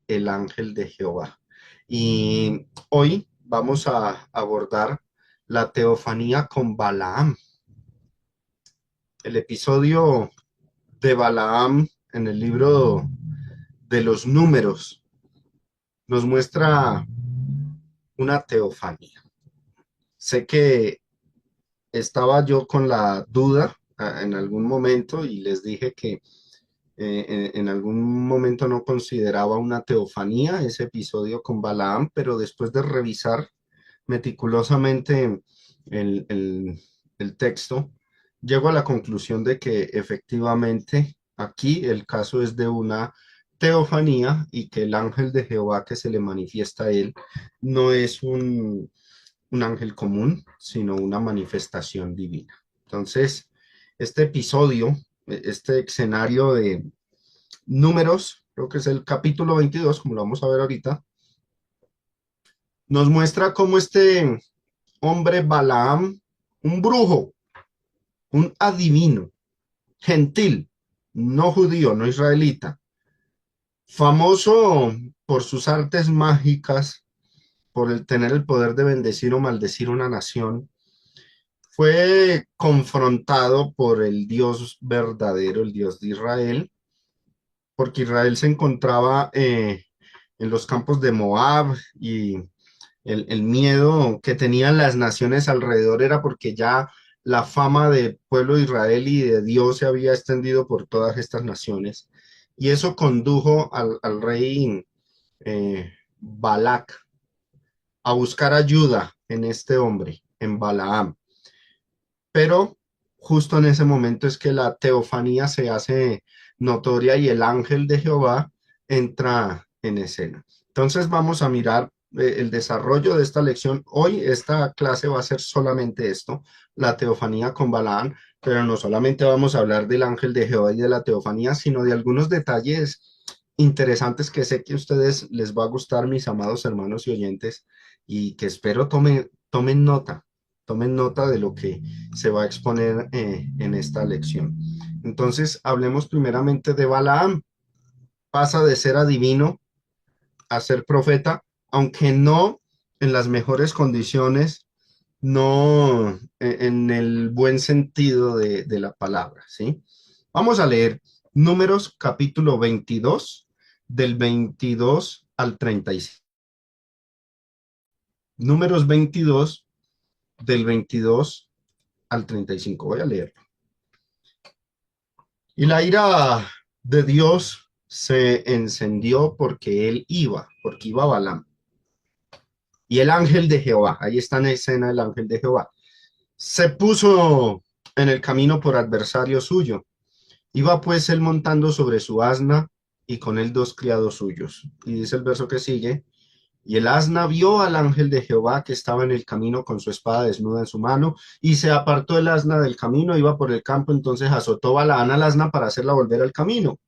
el ángel de Jehová. Y hoy vamos a abordar la teofanía con Balaam. El episodio de Balaam en el libro de los Números nos muestra una teofanía. Sé que estaba yo con la duda en algún momento y les dije que en algún momento no consideraba una teofanía ese episodio con Balaam, pero después de revisar meticulosamente el, el, el texto, llego a la conclusión de que efectivamente aquí el caso es de una teofanía y que el ángel de Jehová que se le manifiesta a él no es un ángel común, sino una manifestación divina. Entonces, este episodio, este escenario de Números, creo que es el capítulo 22, como lo vamos a ver ahorita, nos muestra cómo este hombre Balaam, un brujo, un adivino, gentil, no judío, no israelita, famoso por sus artes mágicas, por el tener el poder de bendecir o maldecir una nación, fue confrontado por el Dios verdadero, el Dios de Israel, porque Israel se encontraba en los campos de Moab y el miedo que tenían las naciones alrededor era porque ya la fama del pueblo de Israel y de Dios se había extendido por todas estas naciones. Y eso condujo al rey Balac a buscar ayuda en este hombre, en Balaam. Pero justo en ese momento es que la teofanía se hace notoria y el ángel de Jehová entra en escena. Entonces vamos a mirar el desarrollo de esta lección. Hoy esta clase va a ser solamente esto, la teofanía con Balaam, pero no solamente vamos a hablar del ángel de Jehová y de la teofanía, sino de algunos detalles interesantes que sé que a ustedes les va a gustar, mis amados hermanos y oyentes, y que espero tomen nota de lo que se va a exponer en esta lección. Entonces, hablemos primeramente de Balaam. Pasa de ser adivino a ser profeta, aunque no en las mejores condiciones, no en el buen sentido de la palabra, ¿sí? Vamos a leer Números capítulo 22, del 22 al 35. Números 22, del 22 al 35. Voy a leerlo. Y la ira de Dios se encendió porque iba Balaam. Y el ángel de Jehová, ahí está en escena el ángel de Jehová, se puso en el camino por adversario suyo. Iba pues él montando sobre su asna y con él dos criados suyos. Y dice el verso que sigue, y el asna vio al ángel de Jehová que estaba en el camino con su espada desnuda en su mano, y se apartó el asna del camino, iba por el campo, entonces azotó Balaam al asna para hacerla volver al camino.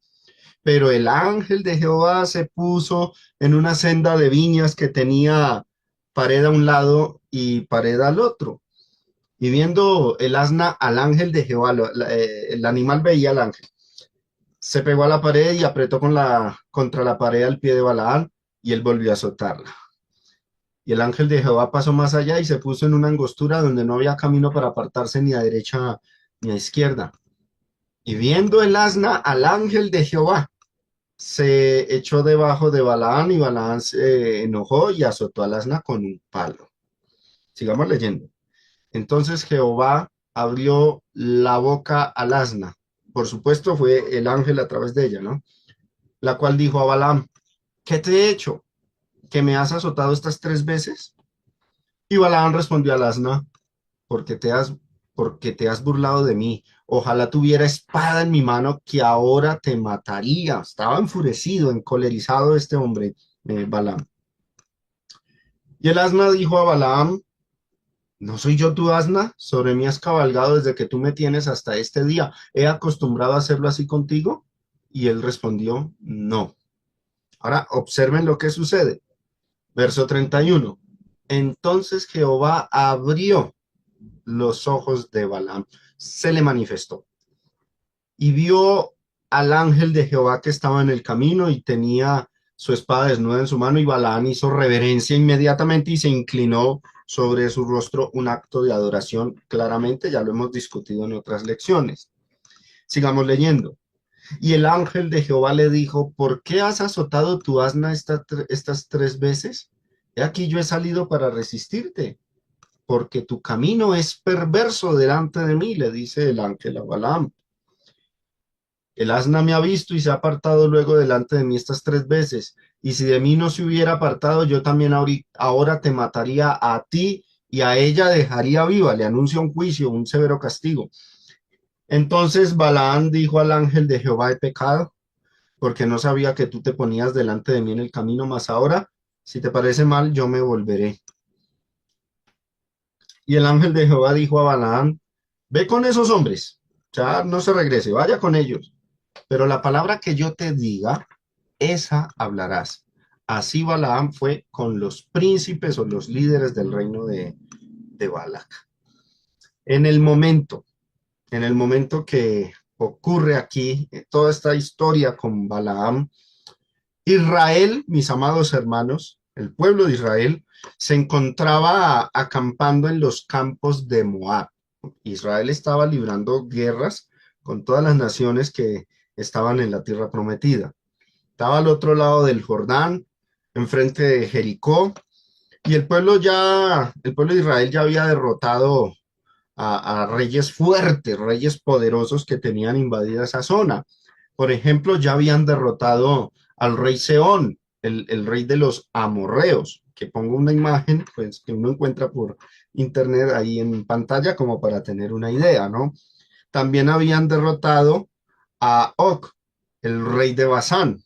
Pero el ángel de Jehová se puso en una senda de viñas que tenía pared a un lado y pared al otro. Y viendo el asna al ángel de Jehová, el animal veía al ángel, se pegó a la pared y apretó contra la pared al pie de Balaam, y él volvió a azotarla. Y el ángel de Jehová pasó más allá y se puso en una angostura donde no había camino para apartarse ni a derecha ni a izquierda. Y viendo el asna al ángel de Jehová, se echó debajo de Balaam y Balaam se enojó y azotó al asna con un palo. Sigamos leyendo. Entonces Jehová abrió la boca al asna. Por supuesto fue el ángel a través de ella, ¿no? La cual dijo a Balaam, ¿qué te he hecho? ¿Que me has azotado estas tres veces? Y Balaam respondió al asna, porque te has, porque te has burlado de mí. Ojalá tuviera espada en mi mano que ahora te mataría. Estaba enfurecido, encolerizado este hombre, Balaam. Y el asna dijo a Balaam, ¿no soy yo tu asna? Sobre mí has cabalgado desde que tú me tienes hasta este día. ¿He acostumbrado a hacerlo así contigo? Y él respondió, no. Ahora observen lo que sucede. Verso 31. Entonces Jehová abrió los ojos de Balaam, se le manifestó y vio al ángel de Jehová que estaba en el camino y tenía su espada desnuda en su mano, y Balaam hizo reverencia inmediatamente y se inclinó sobre su rostro, un acto de adoración. Claramente, ya lo hemos discutido en otras lecciones. Sigamos leyendo. Y el ángel de Jehová le dijo: ¿por qué has azotado tu asna estas 3 veces? He aquí yo he salido para resistirte, porque tu camino es perverso delante de mí, le dice el ángel a Balaam. El asna me ha visto y se ha apartado luego delante de mí estas 3 veces. Y si de mí no se hubiera apartado, yo también ahora te mataría a ti, y a ella dejaría viva. Le anuncia un juicio, un severo castigo. Entonces Balaam dijo al ángel de Jehová: he pecado, porque no sabía que tú te ponías delante de mí en el camino, mas ahora, si te parece mal, yo me volveré. Y el ángel de Jehová dijo a Balaam: ve con esos hombres, ya no se regrese, vaya con ellos. Pero la palabra que yo te diga, esa hablarás. Así Balaam fue con los príncipes o los líderes del reino de Balac. En el momento, en el momento que ocurre aquí toda esta historia con Balaam, Israel, mis amados hermanos, el pueblo de Israel, se encontraba acampando en los campos de Moab. Israel estaba librando guerras con todas las naciones que estaban en la tierra prometida. Estaba al otro lado del Jordán, enfrente de Jericó, y el pueblo de Israel ya había derrotado a reyes fuertes, reyes poderosos que tenían invadida esa zona. Por ejemplo, ya habían derrotado al rey Seón, el rey de los amorreos, que pongo una imagen pues, que uno encuentra por internet ahí en pantalla como para tener una idea, ¿no? También habían derrotado a Og, el rey de Basán.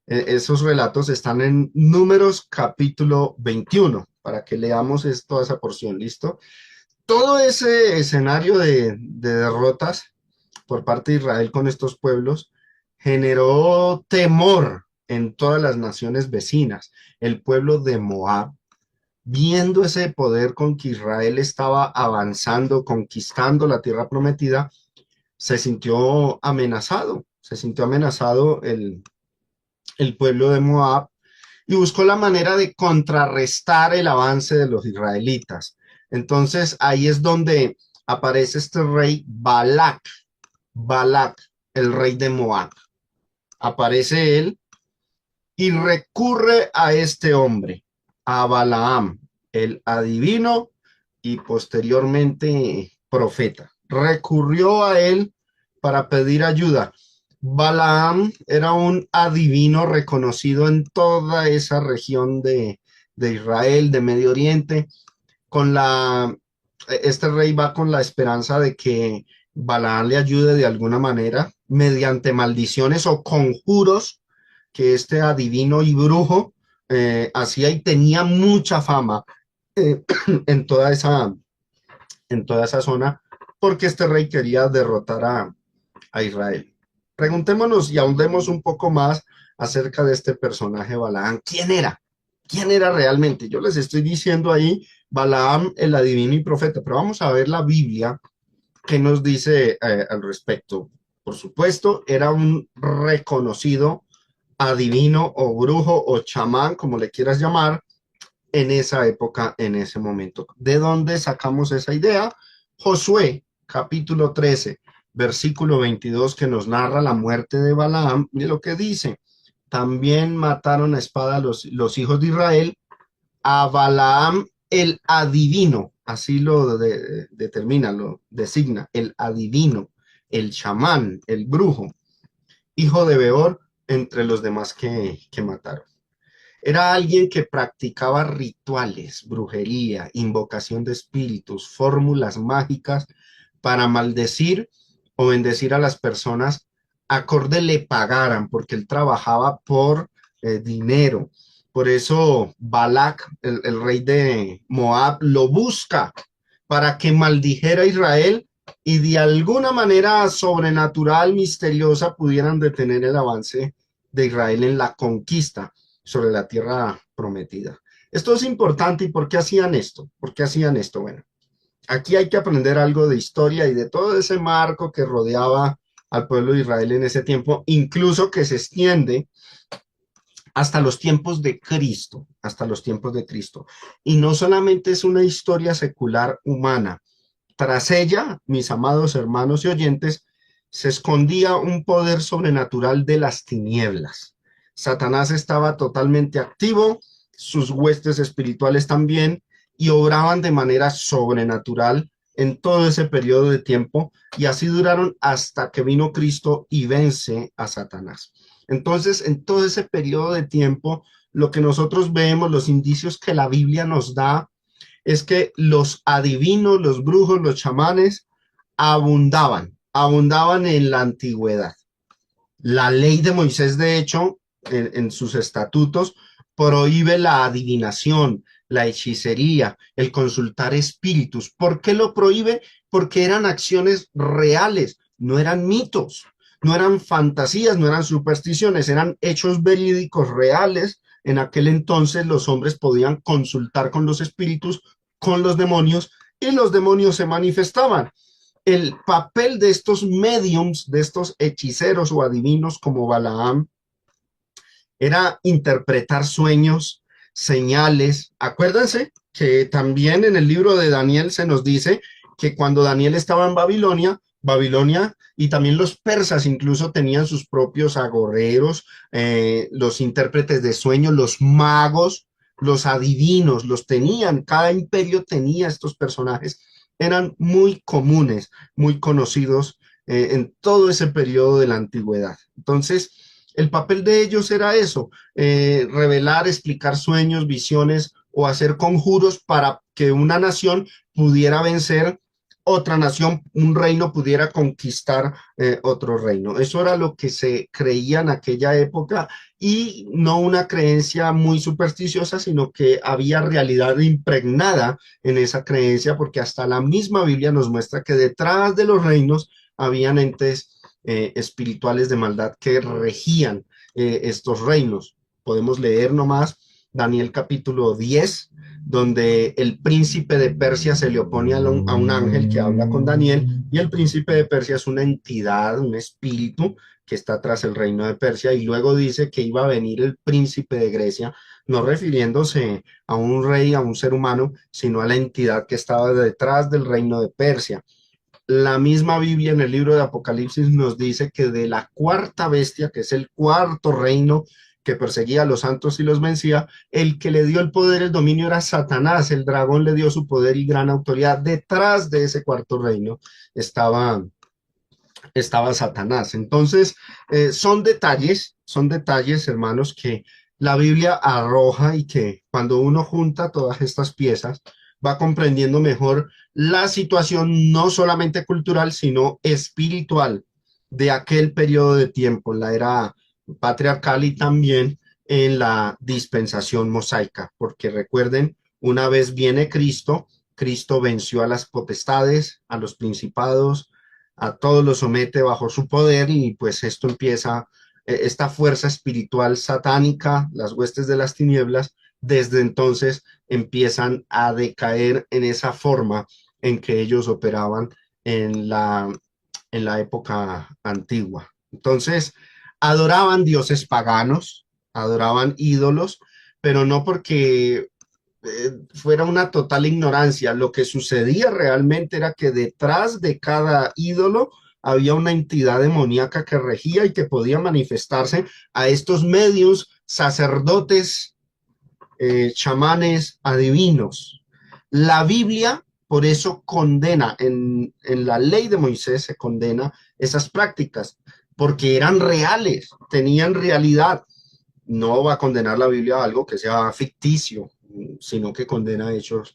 Esos relatos están en Números capítulo 21, para que leamos toda esa porción, ¿listo? Todo ese escenario de derrotas por parte de Israel con estos pueblos generó temor en todas las naciones vecinas. El pueblo de Moab, viendo ese poder con que Israel estaba avanzando, conquistando la tierra prometida, se sintió amenazado el pueblo de Moab, y buscó la manera de contrarrestar el avance de los israelitas. Entonces ahí es donde aparece este rey Balac, el rey de Moab. Aparece él y recurre a este hombre, a Balaam, el adivino y posteriormente profeta. Recurrió a él para pedir ayuda. Balaam era un adivino reconocido en toda esa región de Israel, de Medio Oriente. Este rey va con la esperanza de que Balaam le ayude de alguna manera mediante maldiciones o conjuros que este adivino y brujo hacía, y tenía mucha fama eh, en en toda esa zona, porque este rey quería derrotar a Israel. Preguntémonos y ahondemos un poco más acerca de este personaje Balaam. ¿Quién era? ¿Quién era realmente? Yo les estoy diciendo ahí Balaam, el adivino y profeta, pero vamos a ver la Biblia que nos dice al respecto. Por supuesto, era un reconocido adivino o brujo o chamán, como le quieras llamar, en esa época, en ese momento. ¿De dónde sacamos esa idea? Josué, capítulo 13, versículo 22, que nos narra la muerte de Balaam, y lo que dice: también mataron a espada los hijos de Israel a Balaam el adivino, así lo determina, lo designa, el adivino, el chamán, el brujo, hijo de Beor, entre los demás que mataron. Era alguien que practicaba rituales, brujería, invocación de espíritus, fórmulas mágicas para maldecir o bendecir a las personas acorde le pagaran, porque él trabajaba por dinero. Por eso Balac, el rey de Moab, lo busca para que maldijera a Israel y de alguna manera sobrenatural, misteriosa, pudieran detener el avance de Israel en la conquista sobre la tierra prometida. Esto es importante. ¿Y por qué hacían esto? ¿Por qué hacían esto? Bueno, aquí hay que aprender algo de historia y de todo ese marco que rodeaba al pueblo de Israel en ese tiempo, incluso que se extiende hasta los tiempos de Cristo, hasta los tiempos de Cristo. Y no solamente es una historia secular humana, tras ella, mis amados hermanos y oyentes, se escondía un poder sobrenatural de las tinieblas. Satanás estaba totalmente activo, sus huestes espirituales también, y obraban de manera sobrenatural en todo ese periodo de tiempo, y así duraron hasta que vino Cristo y vence a Satanás. Entonces, en todo ese periodo de tiempo, lo que nosotros vemos, los indicios que la Biblia nos da, es que los adivinos, los brujos, los chamanes abundaban en la antigüedad. La ley de Moisés, de hecho, en sus estatutos, prohíbe la adivinación, la hechicería, el consultar espíritus. ¿Por qué lo prohíbe? Porque eran acciones reales, no eran mitos, no eran fantasías, no eran supersticiones, eran hechos verídicos reales. En aquel entonces los hombres podían consultar con los espíritus, con los demonios, y los demonios se manifestaban. El papel de estos mediums, de estos hechiceros o adivinos como Balaam, era interpretar sueños, señales. Acuérdense que también en el libro de Daniel se nos dice que cuando Daniel estaba en Babilonia y también los persas incluso tenían sus propios agoreros, los intérpretes de sueños, los magos, los adivinos, los tenían, cada imperio tenía estos personajes, eran muy comunes, muy conocidos en todo ese periodo de la antigüedad. Entonces, el papel de ellos era eso, revelar, explicar sueños, visiones o hacer conjuros para que una nación pudiera vencer otra nación, un reino pudiera conquistar otro reino. Eso era lo que se creía en aquella época y no una creencia muy supersticiosa, sino que había realidad impregnada en esa creencia, porque hasta la misma Biblia nos muestra que detrás de los reinos habían entes espirituales de maldad que regían estos reinos. Podemos leer nomás Daniel capítulo 10, donde el príncipe de Persia se le opone a un ángel que habla con Daniel, y el príncipe de Persia es una entidad, un espíritu que está tras el reino de Persia, y luego dice que iba a venir el príncipe de Grecia, no refiriéndose a un rey, a un ser humano, sino a la entidad que estaba detrás del reino de Persia. La misma Biblia en el libro de Apocalipsis nos dice que de la cuarta bestia, que es el cuarto reino que perseguía a los santos y los vencía, el que le dio el poder, el dominio era Satanás, el dragón le dio su poder y gran autoridad. Detrás de ese cuarto reino estaba Satanás. Entonces, son detalles, hermanos, que la Biblia arroja y que cuando uno junta todas estas piezas, va comprendiendo mejor la situación no solamente cultural, sino espiritual de aquel periodo de tiempo, en la era patriarcal y también en la dispensación mosaica, porque recuerden, una vez viene Cristo, Cristo venció a las potestades, a los principados, a todos los somete bajo su poder, y pues esto empieza, esta fuerza espiritual satánica, las huestes de las tinieblas, desde entonces empiezan a decaer en esa forma en que ellos operaban en la época antigua. Entonces, adoraban dioses paganos, adoraban ídolos, pero no porque fuera una total ignorancia. Lo que sucedía realmente era que detrás de cada ídolo había una entidad demoníaca que regía y que podía manifestarse a estos medios, sacerdotes, chamanes, adivinos. La Biblia, por eso condena, en la ley de Moisés se condena esas prácticas, porque eran reales, tenían realidad. No va a condenar la Biblia a algo que sea ficticio, sino que condena hechos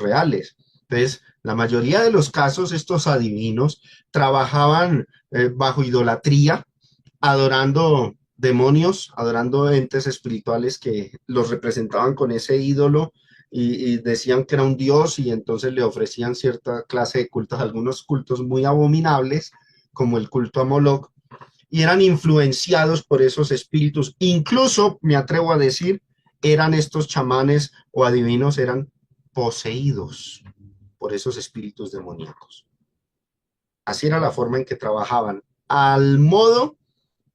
reales. Entonces, la mayoría de los casos, estos adivinos trabajaban bajo idolatría, adorando demonios, adorando entes espirituales que los representaban con ese ídolo y decían que era un dios, y entonces le ofrecían cierta clase de cultos, algunos cultos muy abominables, como el culto a Moloch, y eran influenciados por esos espíritus. Incluso, me atrevo a decir, eran estos chamanes o adivinos, eran poseídos por esos espíritus demoníacos. Así era la forma en que trabajaban, al modo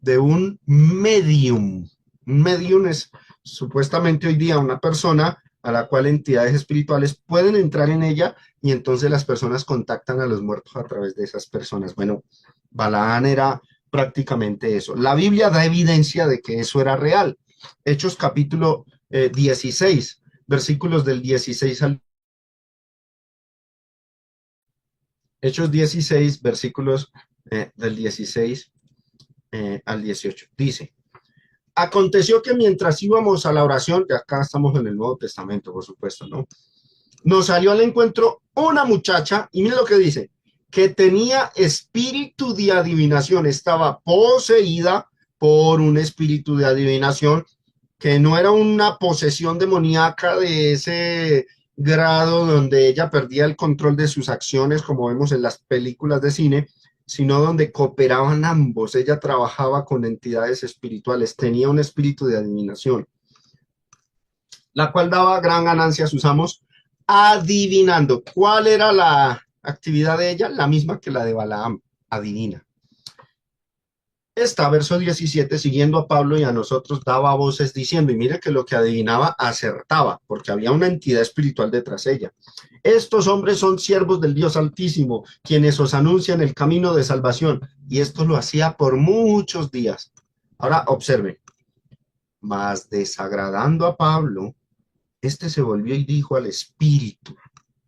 de un medium. Un medium es supuestamente hoy día una persona a la cual entidades espirituales pueden entrar en ella y entonces las personas contactan a los muertos a través de esas personas. Bueno, Balaán era prácticamente eso. La Biblia da evidencia de que eso era real. Hechos capítulo 16, versículos del 16 al Hechos 16, versículos del 16 al 18. Dice, aconteció que mientras íbamos a la oración, de acá estamos en el Nuevo Testamento, por supuesto, ¿no? Nos salió al encuentro una muchacha, y mira lo que dice, que tenía espíritu de adivinación, estaba poseída por un espíritu de adivinación, que no era una posesión demoníaca de ese grado donde ella perdía el control de sus acciones, como vemos en las películas de cine, sino donde cooperaban ambos. Ella trabajaba con entidades espirituales, tenía un espíritu de adivinación, la cual daba gran ganancia a sus amos, adivinando. ¿Cuál era la actividad de ella? La misma que la de Balaam, adivina. Esta, verso 17, siguiendo a Pablo y a nosotros, daba voces diciendo, y mire que lo que adivinaba acertaba, porque había una entidad espiritual detrás de ella. Estos hombres son siervos del Dios Altísimo, quienes os anuncian el camino de salvación, y esto lo hacía por muchos días. Ahora observen, mas desagradando a Pablo, este se volvió y dijo al espíritu,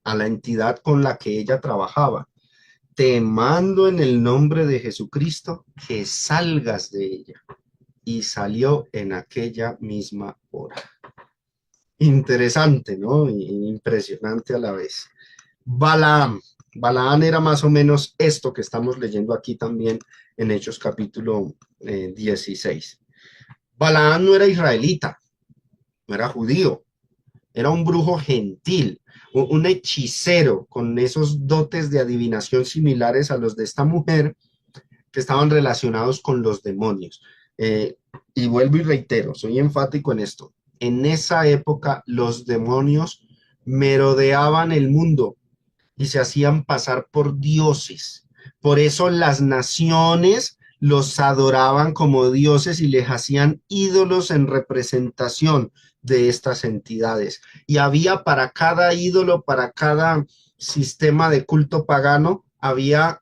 a la entidad con la que ella trabajaba, te mando en el nombre de Jesucristo que salgas de ella. Y salió en aquella misma hora. Interesante, ¿no? Impresionante a la vez. Balaam. Balaam era más o menos esto que estamos leyendo aquí también en Hechos capítulo 16. Balaam no era israelita, no era judío, era un brujo gentil, un hechicero con esos dotes de adivinación similares a los de esta mujer, que estaban relacionados con los demonios. Y vuelvo y reitero, soy enfático en esto. En esa época los demonios merodeaban el mundo y se hacían pasar por dioses. Por eso las naciones los adoraban como dioses y les hacían ídolos en representación de estas entidades. Y había para cada ídolo, para cada sistema de culto pagano, había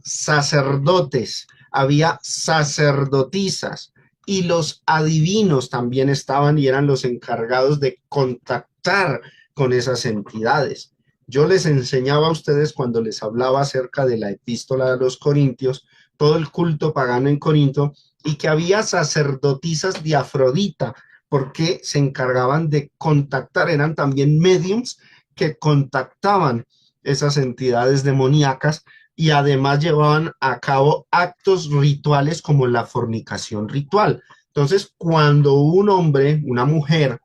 sacerdotes, había sacerdotisas y los adivinos también estaban y eran los encargados de contactar con esas entidades. Yo les enseñaba a ustedes cuando les hablaba acerca de la epístola de los Corintios, todo el culto pagano en Corinto, y que había sacerdotisas de Afrodita, porque se encargaban de contactar, eran también mediums que contactaban esas entidades demoníacas y además llevaban a cabo actos rituales como la fornicación ritual. Entonces, cuando un hombre, una mujer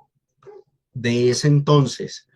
de ese entonces,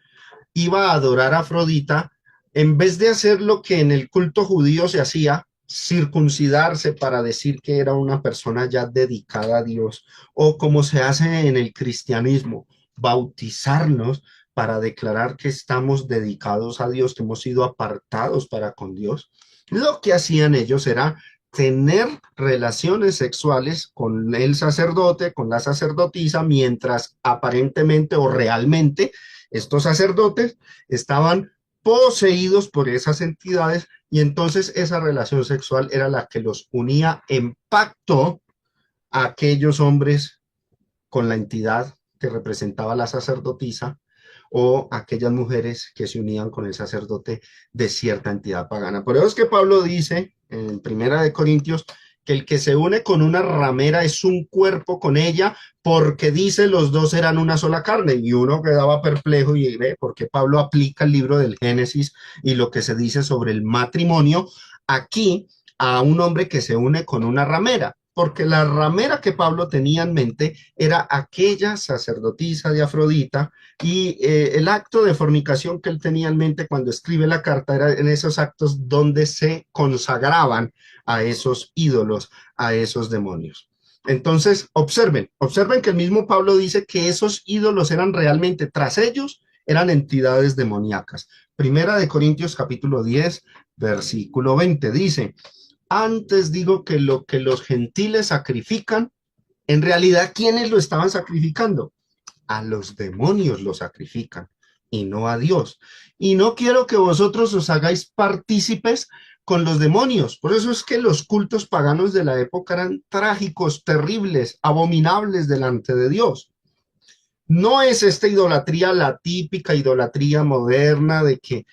iba a adorar a Afrodita, en vez de hacer lo que en el culto judío se hacía, circuncidarse para decir que era una persona ya dedicada a Dios, o como se hace en el cristianismo, bautizarnos para declarar que estamos dedicados a Dios, que hemos sido apartados para con Dios, lo que hacían ellos era tener relaciones sexuales con el sacerdote, con la sacerdotisa, mientras aparentemente o realmente estos sacerdotes estaban poseídos por esas entidades y entonces esa relación sexual era la que los unía en pacto a aquellos hombres con la entidad que representaba la sacerdotisa o aquellas mujeres que se unían con el sacerdote de cierta entidad pagana. Por eso es que Pablo dice en Primera de Corintios que el que se une con una ramera es un cuerpo con ella, porque dice los dos eran una sola carne, y uno quedaba perplejo y ve porque Pablo aplica el libro del Génesis y lo que se dice sobre el matrimonio aquí a un hombre que se une con una ramera, porque la ramera que Pablo tenía en mente era aquella sacerdotisa de Afrodita y el acto de fornicación que él tenía en mente cuando escribe la carta era en esos actos donde se consagraban a esos ídolos, a esos demonios. Entonces, observen que el mismo Pablo dice que esos ídolos eran realmente, tras ellos, eran entidades demoníacas. Primera de Corintios capítulo 10, versículo 20, dice, antes digo que lo que los gentiles sacrifican, En realidad, ¿quiénes lo estaban sacrificando? A los demonios lo sacrifican y no a Dios. Y no quiero que vosotros os hagáis partícipes con los demonios. Por eso es que los cultos paganos de la época eran trágicos, terribles, abominables delante de Dios. No es esta idolatría la típica idolatría moderna de que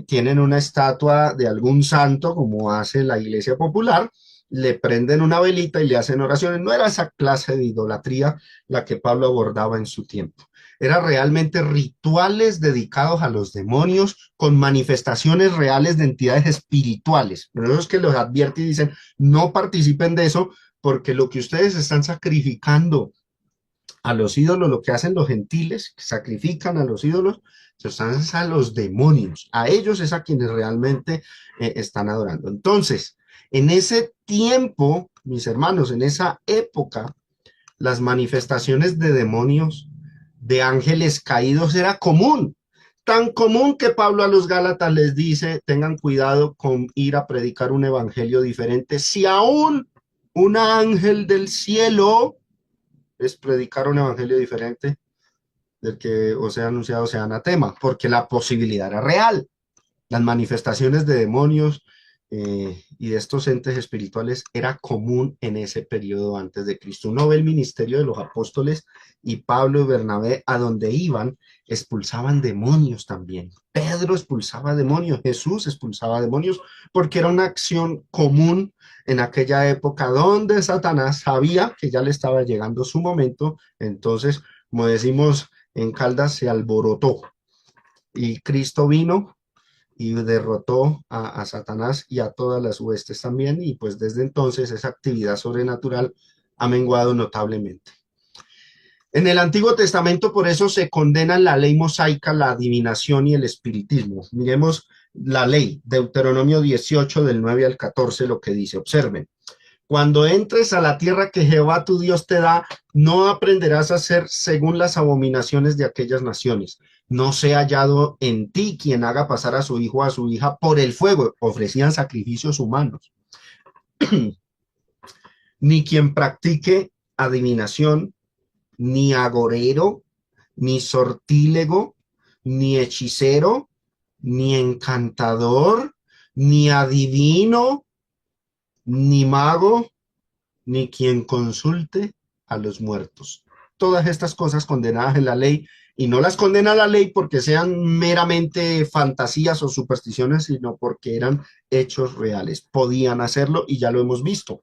tienen una estatua de algún santo, como hace la iglesia popular, le prenden una velita y le hacen oraciones. No era esa clase de idolatría la que Pablo abordaba en su tiempo. Era realmente rituales dedicados a los demonios con manifestaciones reales de entidades espirituales. Por eso es que los advierte y dicen, no participen de eso porque lo que ustedes están sacrificando a los ídolos, lo que hacen los gentiles, sacrifican a los ídolos, se están a los demonios, a ellos es a quienes realmente están adorando. Entonces, en ese tiempo, mis hermanos, en esa época, las manifestaciones de demonios, de ángeles caídos, era común. Tan común que Pablo a los Gálatas les dice, tengan cuidado con ir a predicar un evangelio diferente. Si aún un ángel del cielo es predicar un evangelio diferente del que os sea anunciado, sea anatema, porque la posibilidad era real. Las manifestaciones de demonios y de estos entes espirituales era común en ese periodo antes de Cristo. Uno ve el ministerio de los apóstoles y Pablo y Bernabé a donde iban expulsaban demonios también. Pedro expulsaba demonios, Jesús expulsaba demonios, porque era una acción común en aquella época donde Satanás sabía que ya le estaba llegando su momento. Entonces, como decimos en Caldas, se alborotó y Cristo vino y derrotó a Satanás y a todas las huestes también, y pues desde entonces esa actividad sobrenatural ha menguado notablemente. En el Antiguo Testamento por eso se condena la ley mosaica, la adivinación y el espiritismo. Miremos la ley, Deuteronomio 18 del 9 al 14, lo que dice, observen. Cuando entres a la tierra que Jehová tu Dios te da, no aprenderás a hacer según las abominaciones de aquellas naciones. No sea hallado en ti quien haga pasar a su hijo o a su hija por el fuego. Ofrecían sacrificios humanos. Ni quien practique adivinación, ni agorero, ni sortílego, ni hechicero, ni encantador, ni adivino, ni mago, ni quien consulte a los muertos. Todas estas cosas condenadas en la ley, y no las condena la ley porque sean meramente fantasías o supersticiones, sino porque eran hechos reales. Podían hacerlo y ya lo hemos visto.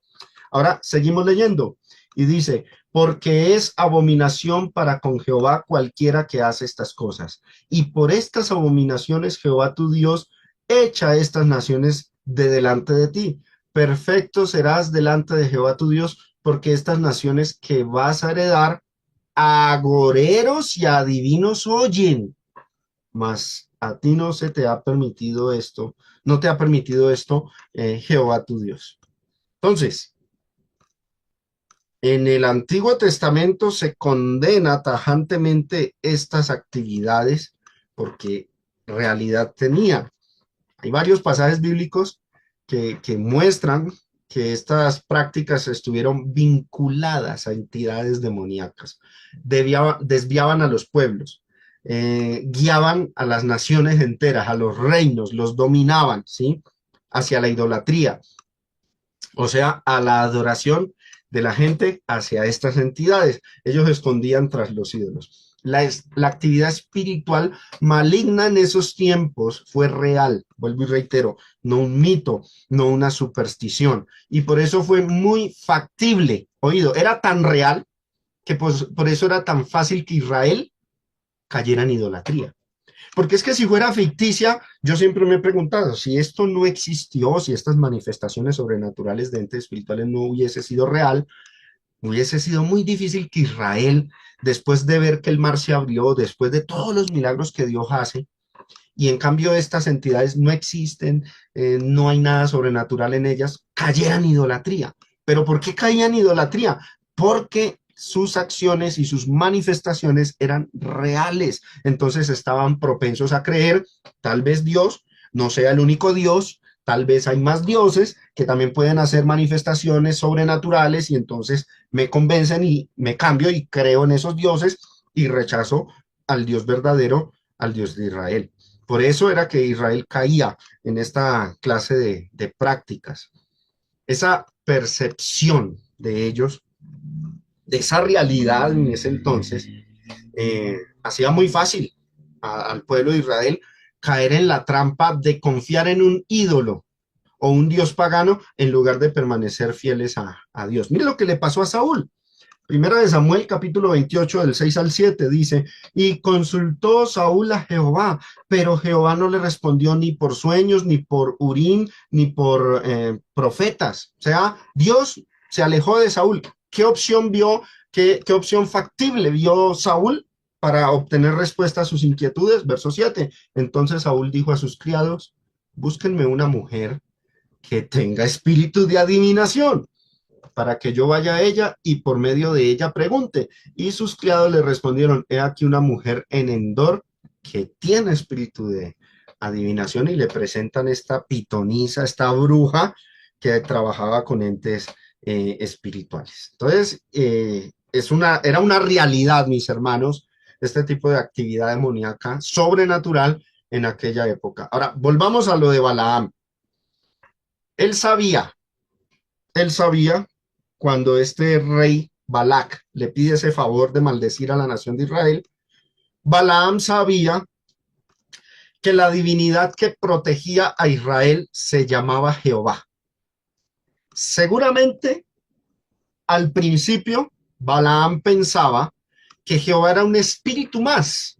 Ahora seguimos leyendo y dice, porque es abominación para con Jehová cualquiera que hace estas cosas. Y por estas abominaciones Jehová tu Dios echa estas naciones de delante de ti. Perfecto serás delante de Jehová tu Dios, porque estas naciones que vas a heredar, agoreros y adivinos oyen, mas a ti no se te ha permitido esto, no te ha permitido esto, Jehová tu Dios. Entonces, en el Antiguo Testamento se condena tajantemente estas actividades porque realidad tenía. Hay varios pasajes bíblicos que muestran que estas prácticas estuvieron vinculadas a entidades demoníacas, desviaban a los pueblos, guiaban a las naciones enteras, a los reinos, los dominaban, ¿sí? Hacia la idolatría, o sea, a la adoración de la gente hacia estas entidades. Ellos escondían tras los ídolos. La actividad espiritual maligna en esos tiempos fue real, vuelvo y reitero, no un mito, no una superstición, y por eso fue muy factible, oído, era tan real que pues, por eso era tan fácil que Israel cayera en idolatría. Porque es que si fuera ficticia, yo siempre me he preguntado, si esto no existió, si estas manifestaciones sobrenaturales de entes espirituales no hubiese sido real, hubiese sido muy difícil que Israel, después de ver que el mar se abrió, después de todos los milagros que Dios hace, y en cambio estas entidades no existen, no hay nada sobrenatural en ellas, cayeran en idolatría. ¿Pero por qué caían en idolatría? Porque sus acciones y sus manifestaciones eran reales, entonces estaban propensos a creer, tal vez Dios no sea el único Dios, tal vez hay más dioses que también pueden hacer manifestaciones sobrenaturales y entonces me convencen y me cambio y creo en esos dioses y rechazo al Dios verdadero, al Dios de Israel. Por eso era que Israel caía en esta clase de prácticas. Esa percepción de ellos, de esa realidad en ese entonces, hacía muy fácil al pueblo de Israel caer en la trampa de confiar en un ídolo o un dios pagano en lugar de permanecer fieles a Dios. Mire lo que le pasó a Saúl. Primera de Samuel, capítulo 28, del 6 al 7, dice, y consultó Saúl a Jehová, pero Jehová no le respondió ni por sueños, ni por Urim, ni por profetas. O sea, Dios se alejó de Saúl. ¿Qué opción vio, qué opción factible vio Saúl para obtener respuesta a sus inquietudes? Verso 7. Entonces Saúl dijo a sus criados, búsquenme una mujer que tenga espíritu de adivinación para que yo vaya a ella y por medio de ella pregunte. Y sus criados le respondieron, he aquí una mujer en Endor que tiene espíritu de adivinación y le presentan esta pitonisa, esta bruja que trabajaba con entes espirituales. Entonces, era una realidad, mis hermanos, este tipo de actividad demoníaca sobrenatural en aquella época. Ahora, volvamos a lo de Balaam. Él sabía, él sabía cuando este rey Balac le pide ese favor de maldecir a la nación de Israel, Balaam sabía que la divinidad que protegía a Israel se llamaba Jehová. Seguramente al principio Balaam pensaba que Jehová era un espíritu más,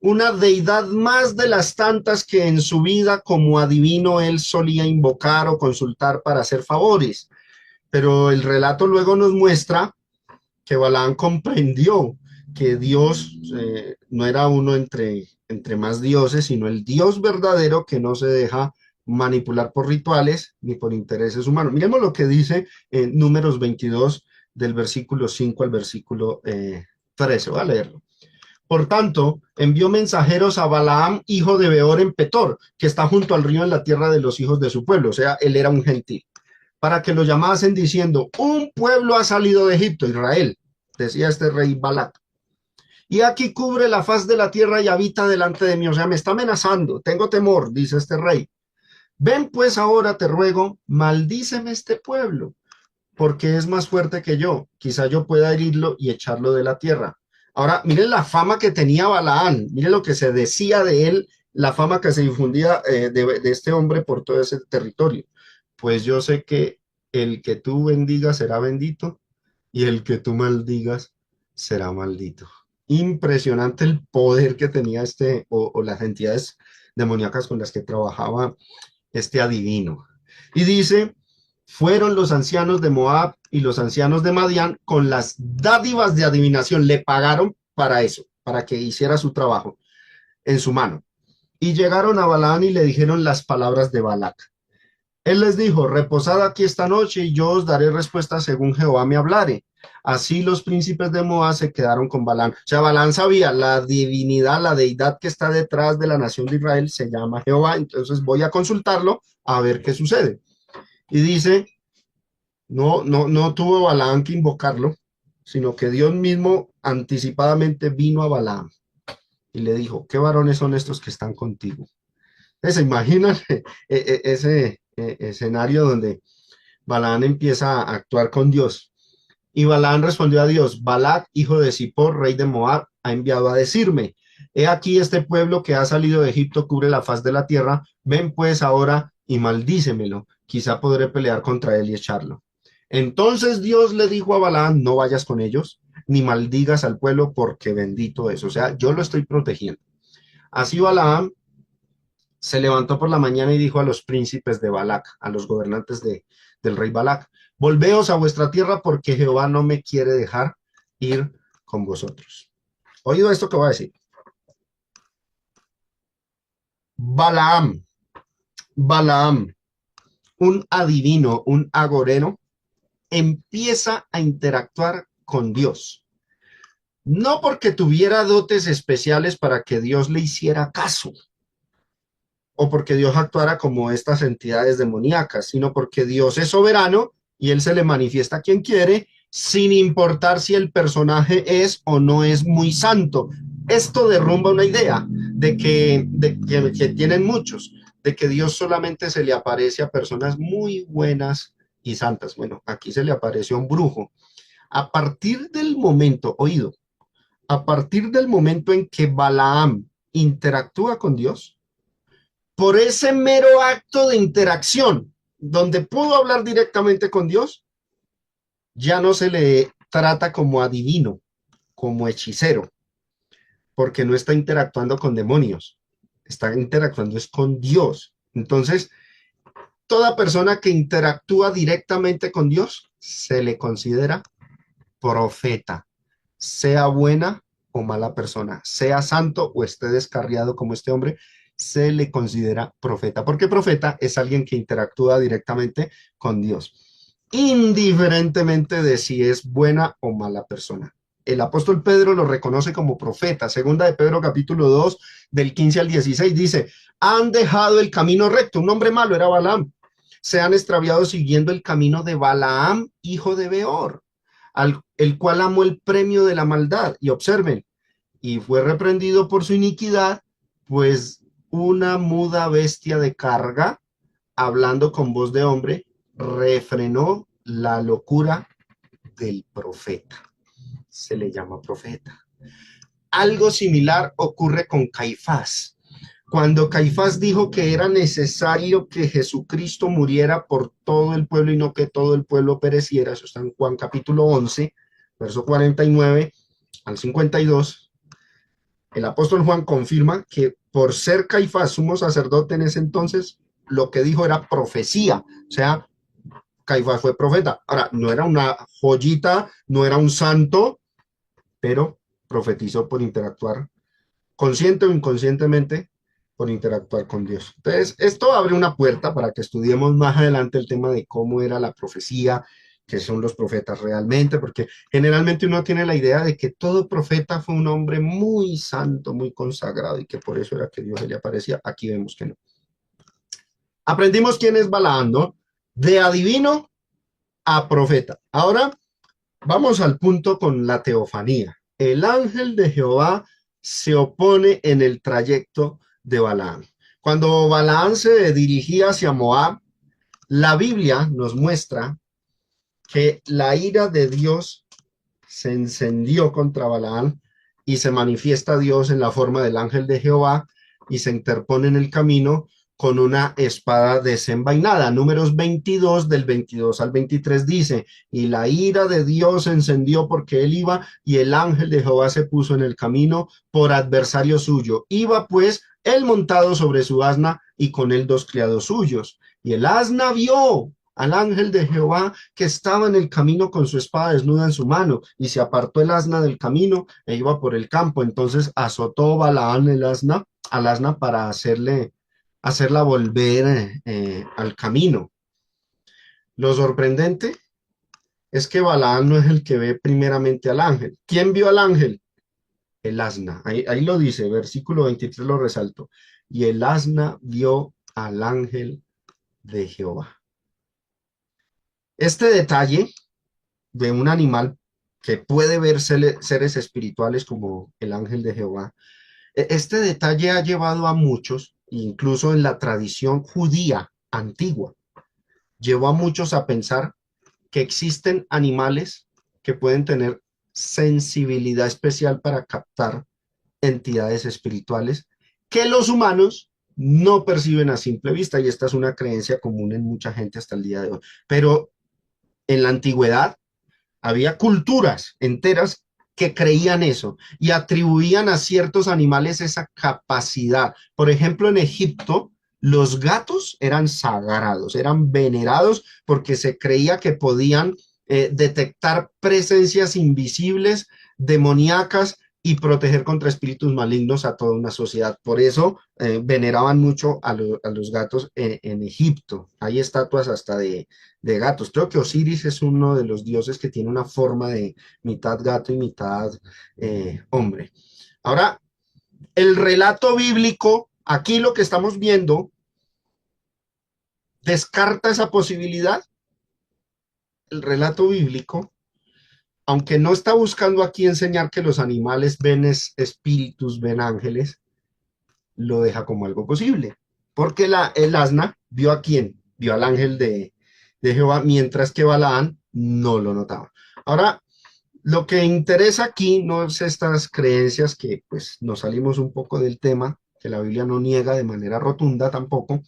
una deidad más de las tantas que en su vida como adivino él solía invocar o consultar para hacer favores. Pero el relato luego nos muestra que Balaam comprendió que Dios no era uno entre más dioses, sino el Dios verdadero que no se deja manipular por rituales ni por intereses humanos. Miremos lo que dice en Números 22, del versículo 5 al versículo 13. Voy a leerlo. Por tanto, envió mensajeros a Balaam, hijo de Beor en Petor, que está junto al río en la tierra de los hijos de su pueblo, o sea, él era un gentil, para que lo llamasen diciendo, un pueblo ha salido de Egipto, Israel, decía este rey Balac. Y aquí cubre la faz de la tierra y habita delante de mí, o sea, me está amenazando, tengo temor, dice este rey. Ven pues ahora, te ruego, maldíceme este pueblo, porque es más fuerte que yo, quizá yo pueda herirlo y echarlo de la tierra. Ahora, miren la fama que tenía Balaán, miren lo que se decía de él, la fama que se difundía de este hombre por todo ese territorio. Pues yo sé que el que tú bendigas será bendito y el que tú maldigas será maldito. Impresionante el poder que tenía o las entidades demoníacas con las que trabajaba este adivino. Y dice, fueron los ancianos de Moab y los ancianos de Madián con las dádivas de adivinación, le pagaron para eso, para que hiciera su trabajo en su mano. Y llegaron a Balaam y le dijeron las palabras de Balac. Él les dijo, reposad aquí esta noche y yo os daré respuesta según Jehová me hablare. Así los príncipes de Moab se quedaron con Balaam. O sea, Balaam sabía, la divinidad, la deidad que está detrás de la nación de Israel se llama Jehová. Entonces voy a consultarlo a ver qué sucede. Y dice, no tuvo Balaam que invocarlo, sino que Dios mismo anticipadamente vino a Balaam y le dijo, ¿qué varones son estos que están contigo? ¿Se imaginan ese escenario donde Balaam empieza a actuar con Dios? Y Balaam respondió a Dios, Balac, hijo de Zippor, rey de Moab, ha enviado a decirme, he aquí este pueblo que ha salido de Egipto cubre la faz de la tierra, ven pues ahora y maldícemelo, quizá podré pelear contra él y echarlo. Entonces Dios le dijo a Balaam, no vayas con ellos, ni maldigas al pueblo, porque bendito es. O sea, yo lo estoy protegiendo. Así Balaam se levantó por la mañana y dijo a los príncipes de Balac, a los gobernantes del rey Balac, volveos a vuestra tierra porque Jehová no me quiere dejar ir con vosotros. Oído esto que voy a decir. Balaam, un adivino, un agorero, empieza a interactuar con Dios. No porque tuviera dotes especiales para que Dios le hiciera caso, o porque Dios actuara como estas entidades demoníacas, sino porque Dios es soberano y Él se le manifiesta a quien quiere, sin importar si el personaje es o no es muy santo. Esto derrumba una idea que tienen muchos, de que Dios solamente se le aparece a personas muy buenas y santas. Bueno, aquí se le apareció a un brujo. A partir del momento, oído, a partir del momento en que Balaam interactúa con Dios, por ese mero acto de interacción, donde pudo hablar directamente con Dios, ya no se le trata como adivino, como hechicero, porque no está interactuando con demonios, está interactuando es con Dios. Entonces, toda persona que interactúa directamente con Dios se le considera profeta, sea buena o mala persona, sea santo o esté descarriado como este hombre, se le considera profeta, porque profeta es alguien que interactúa directamente con Dios, indiferentemente de si es buena o mala persona. El apóstol Pedro lo reconoce como profeta. Segunda de Pedro capítulo 2 del 15 al 16 dice, han dejado el camino recto. Un hombre malo era Balaam. Se han extraviado siguiendo el camino de Balaam, hijo de Beor, el cual amó el premio de la maldad. Y observen, y fue reprendido por su iniquidad, pues una muda bestia de carga, hablando con voz de hombre, refrenó la locura del profeta. Se le llama profeta. Algo similar ocurre con Caifás. Cuando Caifás dijo que era necesario que Jesucristo muriera por todo el pueblo y no que todo el pueblo pereciera, eso está en Juan capítulo 11, verso 49 al 52, el apóstol Juan confirma que por ser Caifás sumo sacerdote en ese entonces, lo que dijo era profecía, o sea, Caifás fue profeta. Ahora, no era una joyita, no era un santo, pero profetizó por interactuar consciente o inconscientemente por interactuar con Dios. Entonces, esto abre una puerta para que estudiemos más adelante el tema de cómo era la profecía, qué son los profetas realmente, porque generalmente uno tiene la idea de que todo profeta fue un hombre muy santo, muy consagrado y que por eso era que Dios se le aparecía. Aquí vemos que no. Aprendimos quién es Balaam, ¿no? De adivino a profeta. Ahora vamos al punto con la teofanía. El ángel de Jehová se opone en el trayecto de Balaam. Cuando Balaam se dirigía hacia Moab, la Biblia nos muestra que la ira de Dios se encendió contra Balaam y se manifiesta Dios en la forma del ángel de Jehová y se interpone en el camino con una espada desenvainada. Números 22 del 22 al 23 dice, y la ira de Dios se encendió porque él iba y el ángel de Jehová se puso en el camino por adversario suyo. Iba pues él montado sobre su asna y con él dos criados suyos. Y el asna vio al ángel de Jehová que estaba en el camino con su espada desnuda en su mano, y se apartó el asna del camino e iba por el campo. Entonces azotó Balaam al asna para hacerla volver al camino. Lo sorprendente es que Balaam no es el que ve primeramente al ángel. ¿Quién vio al ángel? El asna. Ahí lo dice, versículo 23 lo resalto. Y el asna vio al ángel de Jehová. Este detalle de un animal que puede ver seres espirituales como el ángel de Jehová, este detalle ha llevado a muchos, incluso en la tradición judía antigua, llevó a muchos a pensar que existen animales que pueden tener sensibilidad especial para captar entidades espirituales que los humanos no perciben a simple vista, y esta es una creencia común en mucha gente hasta el día de hoy. Pero en la antigüedad había culturas enteras que creían eso y atribuían a ciertos animales esa capacidad. Por ejemplo, en Egipto, los gatos eran sagrados, eran venerados porque se creía que podían detectar presencias invisibles, demoníacas y proteger contra espíritus malignos a toda una sociedad. Por eso veneraban mucho a los gatos en Egipto. Hay estatuas hasta de gatos. Creo que Osiris es uno de los dioses que tiene una forma de mitad gato y mitad hombre. Ahora, el relato bíblico Aquí lo que estamos viendo descarta esa posibilidad. El relato bíblico, aunque no está buscando aquí enseñar que los animales ven espíritus, ven ángeles, lo deja como algo posible. Porque el asna vio a quién, vio al ángel de Jehová, mientras que Balaán no lo notaba. Ahora, lo que interesa aquí no es estas creencias que pues nos salimos un poco del tema, que la Biblia no niega de manera rotunda tampoco,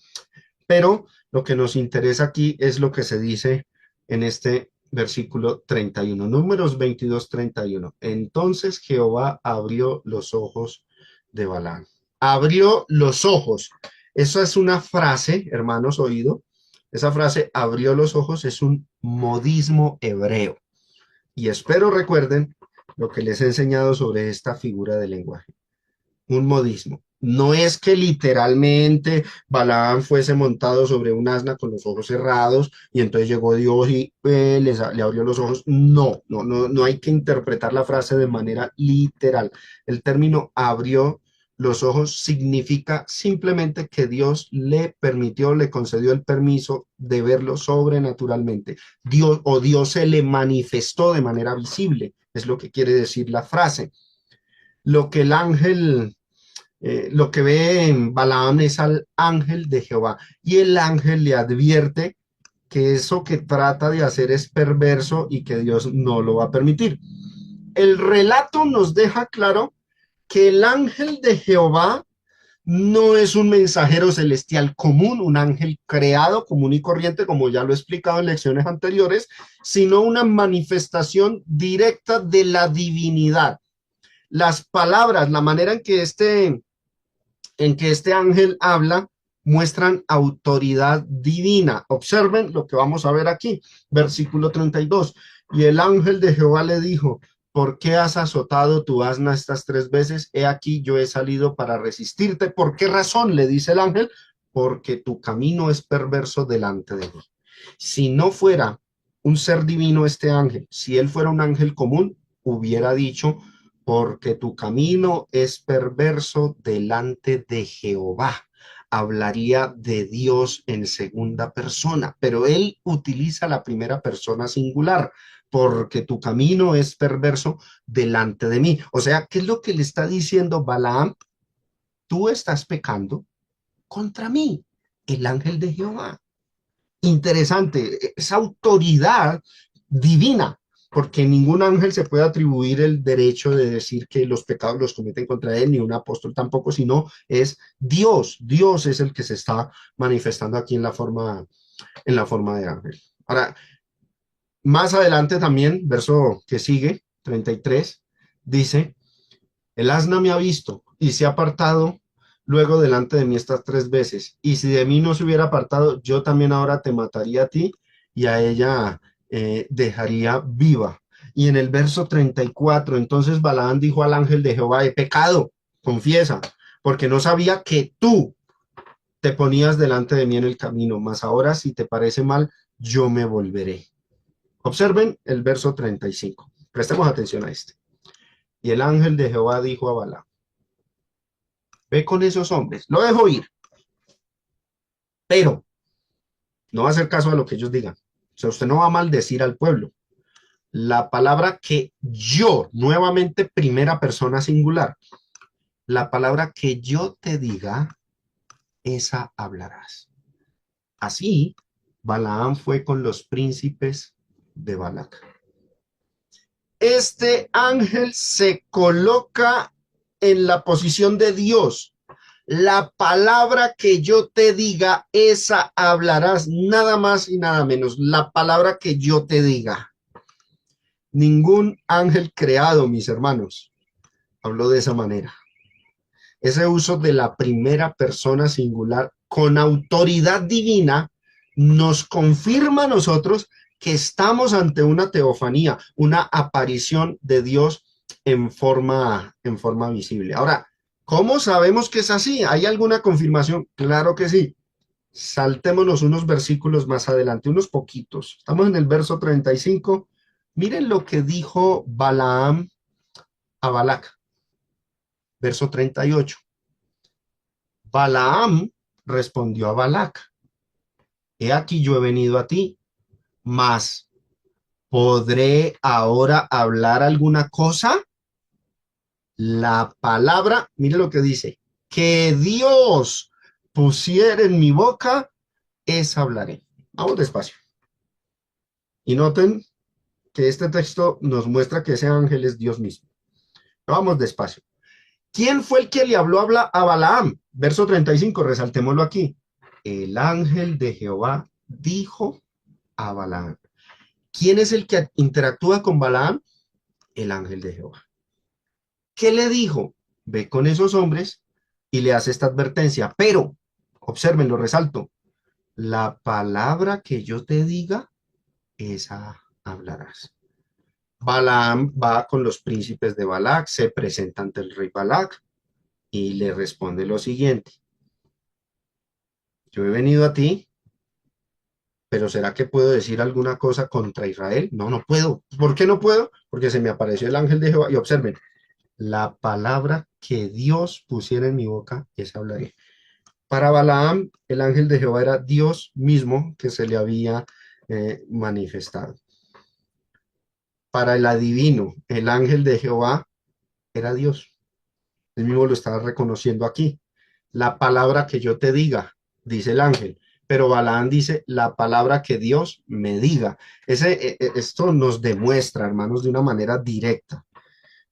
pero lo que nos interesa aquí es lo que se dice en este versículo 31, Números 22:31. Entonces Jehová abrió los ojos de Balaam. Abrió los ojos. Esa es una frase, hermanos, oído. Esa frase, abrió los ojos, es un modismo hebreo. Y espero recuerden lo que les he enseñado sobre esta figura de lenguaje. Un modismo. No es que literalmente Balaam fuese montado sobre un asna con los ojos cerrados y entonces llegó Dios y le abrió los ojos. No, no, no, no hay que interpretar la frase de manera literal. El término abrió los ojos significa simplemente que Dios le permitió, le concedió el permiso de verlo sobrenaturalmente. Dios se le manifestó de manera visible, es lo que quiere decir la frase. Lo que el ángel lo que ve en Balaam es al ángel de Jehová y el ángel le advierte que eso que trata de hacer es perverso y que Dios no lo va a permitir. El relato nos deja claro que el ángel de Jehová no es un mensajero celestial común, un ángel creado común y corriente, como ya lo he explicado en lecciones anteriores, sino una manifestación directa de la divinidad. Las palabras, la manera en que este ángel habla, muestran autoridad divina. Observen lo que vamos a ver aquí, versículo 32. Y el ángel de Jehová le dijo, ¿por qué has azotado tu asna estas 3 veces? He aquí yo he salido para resistirte. ¿Por qué razón? Le dice el ángel, porque tu camino es perverso delante de mí. Si no fuera un ser divino este ángel, si él fuera un ángel común, hubiera dicho, porque tu camino es perverso delante de Jehová. Hablaría de Dios en segunda persona, pero él utiliza la primera persona singular, porque tu camino es perverso delante de mí. O sea, ¿qué es lo que le está diciendo Balaam? Tú estás pecando contra mí, el ángel de Jehová. Interesante, esa autoridad divina, porque ningún ángel se puede atribuir el derecho de decir que los pecados los cometen contra él, ni un apóstol tampoco, sino es Dios. Dios es el que se está manifestando aquí en la forma de ángel. Ahora, más adelante también, verso que sigue, 33, dice, el asna me ha visto y se ha apartado luego delante de mí estas 3 veces. Y si de mí no se hubiera apartado, yo también ahora te mataría a ti y a ella dejaría viva. Y en el verso 34, entonces Balaam dijo al ángel de Jehová, he pecado, confiesa, porque no sabía que tú te ponías delante de mí en el camino, mas ahora si te parece mal, yo me volveré. Observen el verso 35. Prestemos atención a este. Y el ángel de Jehová dijo a Balaam, ve con esos hombres, lo dejo ir, pero no va a hacer caso a lo que ellos digan. O sea, usted no va a maldecir al pueblo. La palabra que yo, nuevamente primera persona singular, la palabra que yo te diga, esa hablarás. Así, Balaam fue con los príncipes de Balac. Este ángel se coloca en la posición de Dios. La palabra que yo te diga, esa hablarás, nada más y nada menos. La palabra que yo te diga. Ningún ángel creado, mis hermanos, habló de esa manera. Ese uso de la primera persona singular con autoridad divina nos confirma a nosotros que estamos ante una teofanía, una aparición de Dios en forma visible. Ahora, ¿cómo sabemos que es así? ¿Hay alguna confirmación? Claro que sí. Saltémonos unos versículos más adelante, unos poquitos. Estamos en el verso 35. Miren lo que dijo Balaam a Balac. Verso 38. Balaam respondió a Balac: he aquí yo he venido a ti, mas ¿podré ahora hablar alguna cosa? La palabra, mire lo que dice, que Dios pusiera en mi boca, esa hablaré. Vamos despacio. Y noten que este texto nos muestra que ese ángel es Dios mismo. Vamos despacio. ¿Quién fue el que le habló a Balaam? Verso 35, resaltémoslo aquí. El ángel de Jehová dijo a Balaam. ¿Quién es el que interactúa con Balaam? El ángel de Jehová. ¿Qué le dijo? Ve con esos hombres y le hace esta advertencia. Pero, observen, lo resalto, la palabra que yo te diga, esa hablarás. Balaam va con los príncipes de Balac, se presenta ante el rey Balac y le responde lo siguiente. Yo he venido a ti, pero ¿será que puedo decir alguna cosa contra Israel? No, no puedo. ¿Por qué no puedo? Porque se me apareció el ángel de Jehová. Y observen, la palabra que Dios pusiera en mi boca, esa hablaré. Para Balaam, el ángel de Jehová era Dios mismo que se le había manifestado. Para el adivino, el ángel de Jehová era Dios. Él mismo lo estaba reconociendo aquí. La palabra que yo te diga, dice el ángel. Pero Balaam dice, la palabra que Dios me diga. Esto nos demuestra, hermanos, de una manera directa,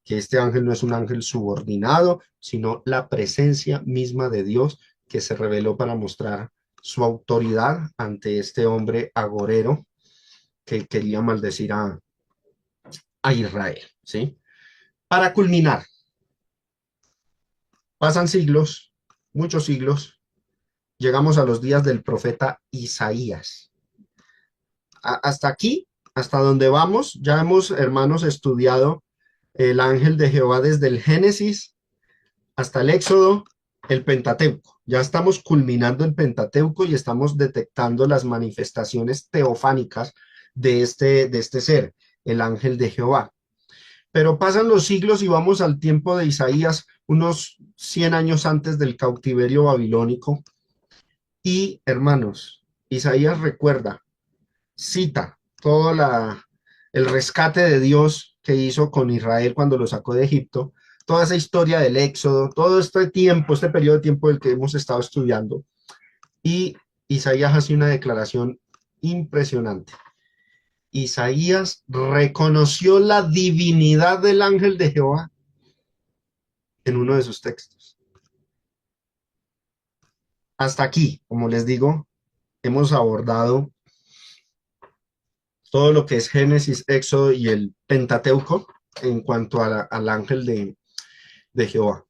que este ángel no es un ángel subordinado, sino la presencia misma de Dios que se reveló para mostrar su autoridad ante este hombre agorero que quería maldecir a Israel, ¿sí? Para culminar, pasan siglos, muchos siglos, llegamos a los días del profeta Isaías. Hasta aquí, hasta donde vamos, ya hemos, hermanos, estudiado el ángel de Jehová desde el Génesis hasta el Éxodo, el Pentateuco. Ya estamos culminando el Pentateuco y estamos detectando las manifestaciones teofánicas de este ser, el ángel de Jehová. Pero pasan los siglos y vamos al tiempo de Isaías, unos 100 años antes del cautiverio babilónico. Y, hermanos, Isaías recuerda, cita todo el rescate de Dios que hizo con Israel cuando lo sacó de Egipto, toda esa historia del Éxodo, todo este tiempo, este periodo de tiempo del que hemos estado estudiando. Y Isaías hace una declaración impresionante. Isaías reconoció la divinidad del ángel de Jehová en uno de sus textos. Hasta aquí, como les digo, hemos abordado todo lo que es Génesis, Éxodo y el Pentateuco en cuanto al ángel de Jehová.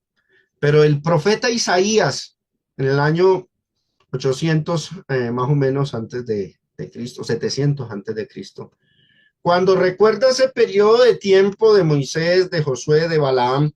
Pero el profeta Isaías, en el año 800 más o menos antes de Cristo, 700 antes de Cristo, cuando recuerda ese periodo de tiempo de Moisés, de Josué, de Balaam,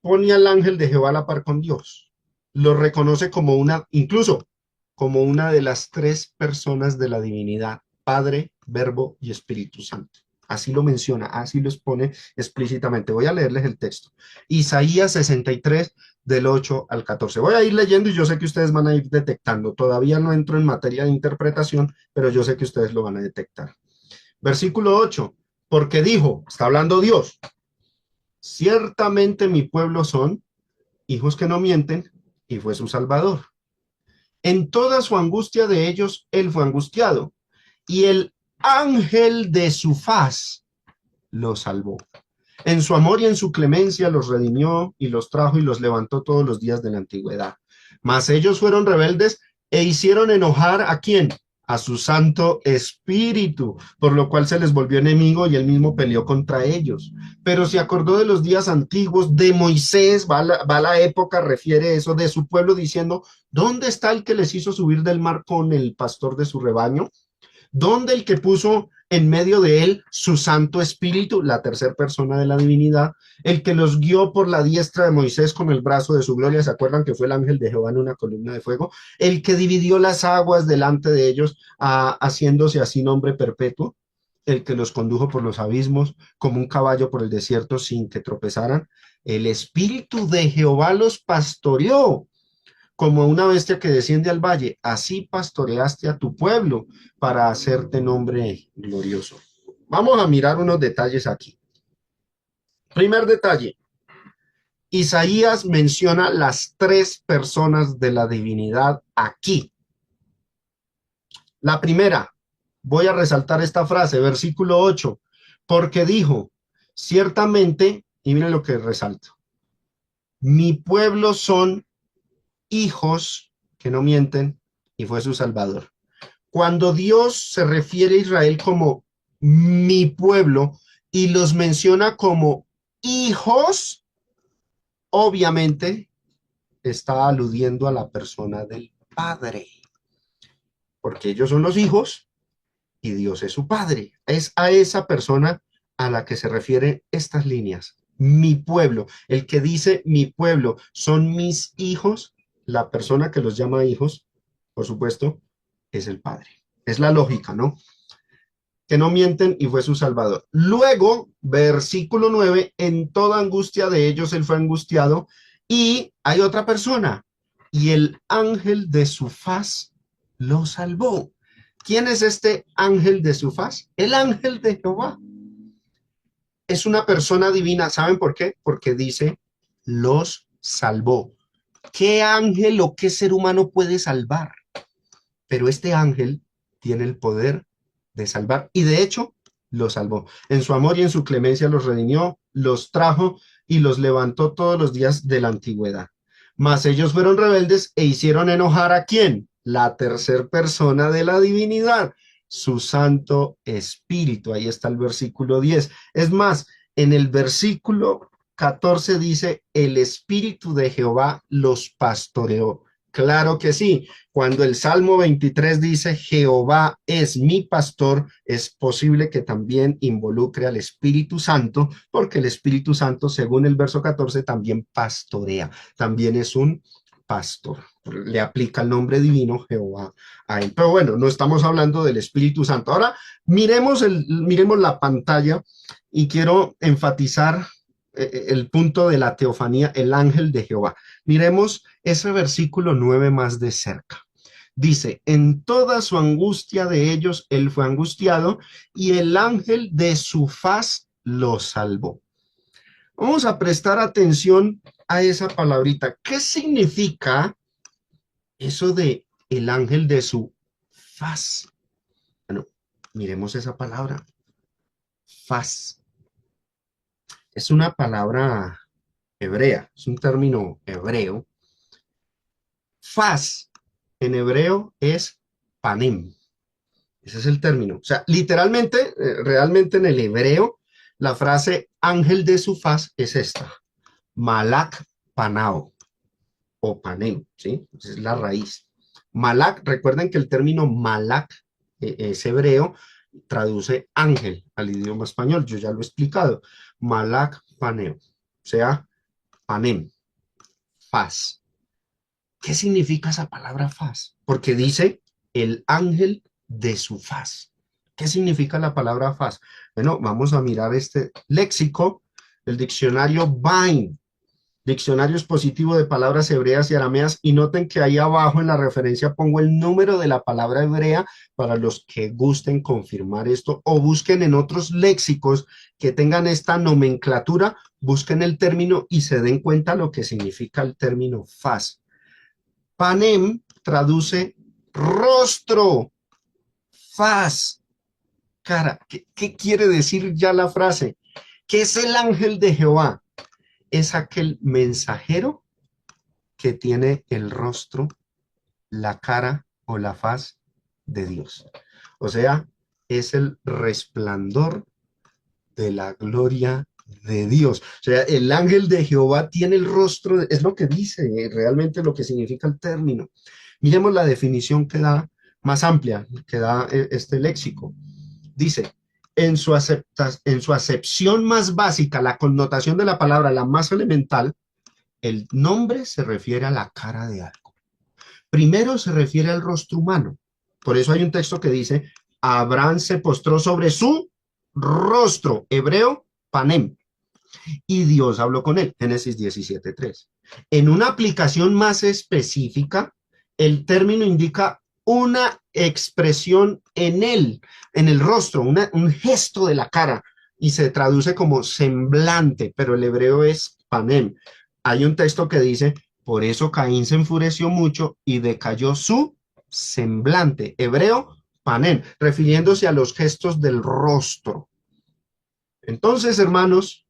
pone al ángel de Jehová a la par con Dios. Lo reconoce como incluso como una de las tres personas de la divinidad, Padre, Verbo y Espíritu Santo. Así lo menciona, así lo expone explícitamente. Voy a leerles el texto. Isaías 63, del 8 al 14. Voy a ir leyendo y yo sé que ustedes van a ir detectando. Todavía no entro en materia de interpretación, pero yo sé que ustedes lo van a detectar. Versículo 8. Porque dijo, está hablando Dios, ciertamente mi pueblo son hijos que no mienten, y fue su Salvador. En toda su angustia de ellos, él fue angustiado, y el ángel de su faz los salvó. En su amor y en su clemencia los redimió y los trajo y los levantó todos los días de la antigüedad. Mas ellos fueron rebeldes e hicieron enojar ¿a quién? A su Santo Espíritu, por lo cual se les volvió enemigo y él mismo peleó contra ellos. Pero se acordó de los días antiguos de Moisés, va la época, refiere eso, de su pueblo, diciendo, ¿dónde está el que les hizo subir del mar con el pastor de su rebaño? ¿Dónde el que puso en medio de él su Santo Espíritu, la tercera persona de la divinidad, el que los guió por la diestra de Moisés con el brazo de su gloria? ¿Se acuerdan que fue el ángel de Jehová en una columna de fuego? El que dividió las aguas delante de ellos, haciéndose así nombre perpetuo, el que los condujo por los abismos como un caballo por el desierto sin que tropezaran. El Espíritu de Jehová los pastoreó. como a una bestia que desciende al valle, así pastoreaste a tu pueblo para hacerte nombre glorioso. Vamos a mirar unos detalles aquí. Primer detalle, Isaías menciona las tres personas de la divinidad aquí. La primera, voy a resaltar esta frase, versículo 8, porque dijo, ciertamente, y miren lo que resalto, mi pueblo son hijos que no mienten, y fue su salvador. Cuando Dios se refiere a Israel como mi pueblo y los menciona como hijos, obviamente está aludiendo a la persona del Padre, porque ellos son los hijos y Dios es su Padre. Es a esa persona a la que se refieren estas líneas. Mi pueblo, el que dice mi pueblo son mis hijos, la persona que los llama hijos, por supuesto, es el Padre. Es la lógica, ¿no? Que no mienten y fue su salvador. Luego, versículo 9, en toda angustia de ellos él fue angustiado y hay otra persona y el ángel de su faz lo salvó. ¿Quién es este ángel de su faz? El ángel de Jehová. Es una persona divina. ¿Saben por qué? Porque dice, los salvó. ¿Qué ángel o qué ser humano puede salvar? Pero este ángel tiene el poder de salvar y de hecho los salvó. En su amor y en su clemencia los redimió, los trajo y los levantó todos los días de la antigüedad. Mas ellos fueron rebeldes e hicieron enojar ¿a quién? La tercer persona de la divinidad, su Santo Espíritu. Ahí está el versículo 10. Es más, en el versículo 14 dice, el Espíritu de Jehová los pastoreó. Claro que sí. Cuando el Salmo 23 dice, Jehová es mi pastor, es posible que también involucre al Espíritu Santo, porque el Espíritu Santo, según el verso 14, también pastorea, también es un pastor. Le aplica el nombre divino Jehová a él. Pero bueno, no estamos hablando del Espíritu Santo. Ahora miremos la pantalla y quiero enfatizar el punto de la teofanía, el ángel de Jehová. Miremos ese versículo 9 más de cerca. Dice, en toda su angustia de ellos, él fue angustiado y el ángel de su faz lo salvó. Vamos a prestar atención a esa palabrita. ¿Qué significa eso de el ángel de su faz? Bueno, miremos esa palabra. Faz. Es una palabra hebrea, es un término hebreo. Faz en hebreo es panem. Ese es el término. O sea, literalmente, realmente en el hebreo, la frase ángel de su faz es esta. Malak panao o panem, ¿sí? Esa es la raíz. Malak, recuerden que el término malak es hebreo, traduce ángel al idioma español. Yo ya lo he explicado. Malak paneo, o sea, panem, faz. ¿Qué significa esa palabra faz? Porque dice el ángel de su faz. ¿Qué significa la palabra faz? Bueno, vamos a mirar este léxico, el diccionario Vine, diccionario expositivo de palabras hebreas y arameas, y noten que ahí abajo en la referencia pongo el número de la palabra hebrea para los que gusten confirmar esto o busquen en otros léxicos que tengan esta nomenclatura, busquen el término y se den cuenta lo que significa el término faz. Panem traduce rostro, faz, cara. ¿Qué quiere decir ya la frase? ¿Qué es el ángel de Jehová? Es aquel mensajero que tiene el rostro, la cara o la faz de Dios. O sea, es el resplandor de la gloria de Dios. O sea, el ángel de Jehová tiene el rostro, es lo que dice, realmente lo que significa el término. Miremos la definición que da más amplia, que da este léxico. Dice, en su acepción más básica, la connotación de la palabra, la más elemental, el nombre se refiere a la cara de algo. Primero se refiere al rostro humano. Por eso hay un texto que dice, Abraham se postró sobre su rostro, hebreo, panem. y Dios habló con él, Génesis 17:3. En una aplicación más específica, el término indica una expresión en el rostro, un gesto de la cara, y se traduce como semblante, pero el hebreo es panem. Hay un texto que dice, por eso Caín se enfureció mucho y decayó su semblante, hebreo panem, refiriéndose a los gestos del rostro. Entonces, hermanos,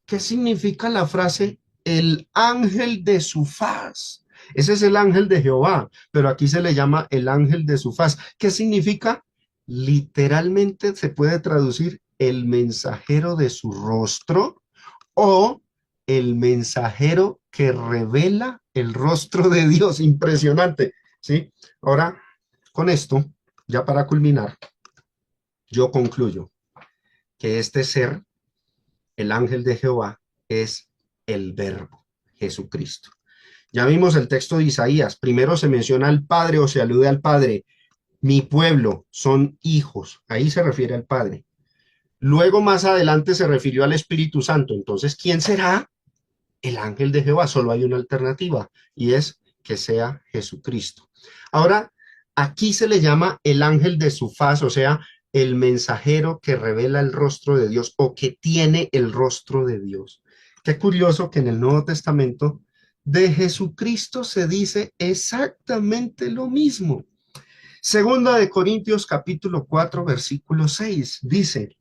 ¿qué significa la frase el ángel de su faz? Ese es el ángel de Jehová, pero aquí se le llama el ángel de su faz. ¿Qué significa? Literalmente se puede traducir el mensajero de su rostro o el mensajero que revela el rostro de Dios. Impresionante, ¿sí? Ahora, con esto, ya para culminar, yo concluyo que este ser, el ángel de Jehová, es el verbo, Jesucristo. Ya vimos el texto de Isaías. Primero se menciona al Padre o se alude al Padre. Mi pueblo son hijos. Ahí se refiere al Padre. Luego más adelante se refirió al Espíritu Santo. Entonces, ¿quién será? El ángel de Jehová. Solo hay una alternativa y es que sea Jesucristo. Ahora, aquí se le llama el ángel de su faz, o sea, el mensajero que revela el rostro de Dios o que tiene el rostro de Dios. Qué curioso que en el Nuevo Testamento de Jesucristo se dice exactamente lo mismo. Segunda de Corintios capítulo 4 versículo 6 dice,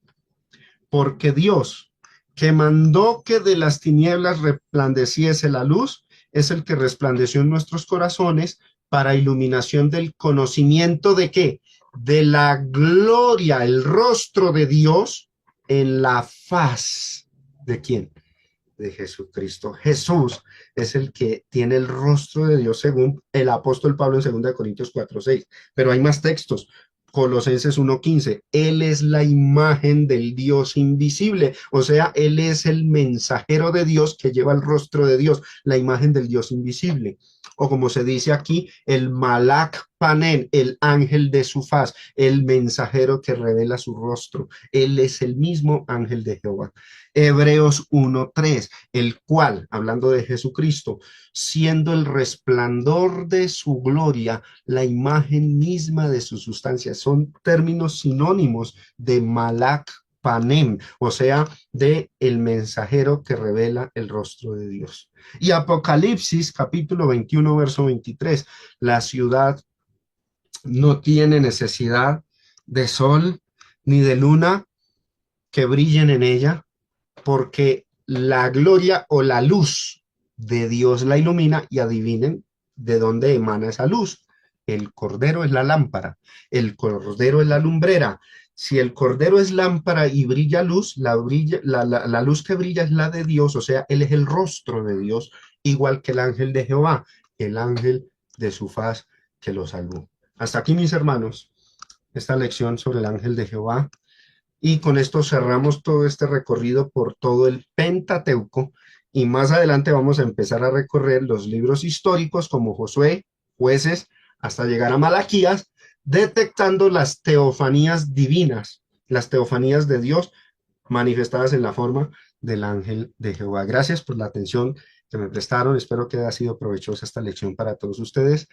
porque Dios, que mandó que de las tinieblas resplandeciese la luz, es el que resplandeció en nuestros corazones para iluminación del conocimiento de qué? De la gloria, el rostro de Dios en la faz. ¿De quién? De Jesucristo. Jesús es el que tiene el rostro de Dios según el apóstol Pablo en 2 Corintios 4:6. Pero hay más textos. Colosenses 1:15, Él es la imagen del Dios invisible, o sea, Él es el mensajero de Dios que lleva el rostro de Dios, la imagen del Dios invisible. O como se dice aquí, el Malak Panen, el ángel de su faz, el mensajero que revela su rostro. Él es el mismo ángel de Jehová. Hebreos 1:3, el cual, hablando de Jesucristo, siendo el resplandor de su gloria, la imagen misma de su sustancia. Son términos sinónimos de Malak Panem, o sea, de el mensajero que revela el rostro de Dios. Y Apocalipsis, capítulo 21, verso 23, la ciudad no tiene necesidad de sol ni de luna que brillen en ella, porque la gloria o la luz de Dios la ilumina y adivinen de dónde emana esa luz. El cordero es la lámpara, el cordero es la lumbrera. Si el cordero es lámpara y brilla luz, la luz que brilla es la de Dios, o sea, él es el rostro de Dios, igual que el ángel de Jehová, el ángel de su faz que lo salvó. Hasta aquí, mis hermanos, esta lección sobre el ángel de Jehová. Y con esto cerramos todo este recorrido por todo el Pentateuco y más adelante vamos a empezar a recorrer los libros históricos como Josué, Jueces, hasta llegar a Malaquías, detectando las teofanías divinas, las teofanías de Dios manifestadas en la forma del ángel de Jehová. Gracias por la atención que me prestaron. Espero que haya sido provechosa esta lección para todos ustedes.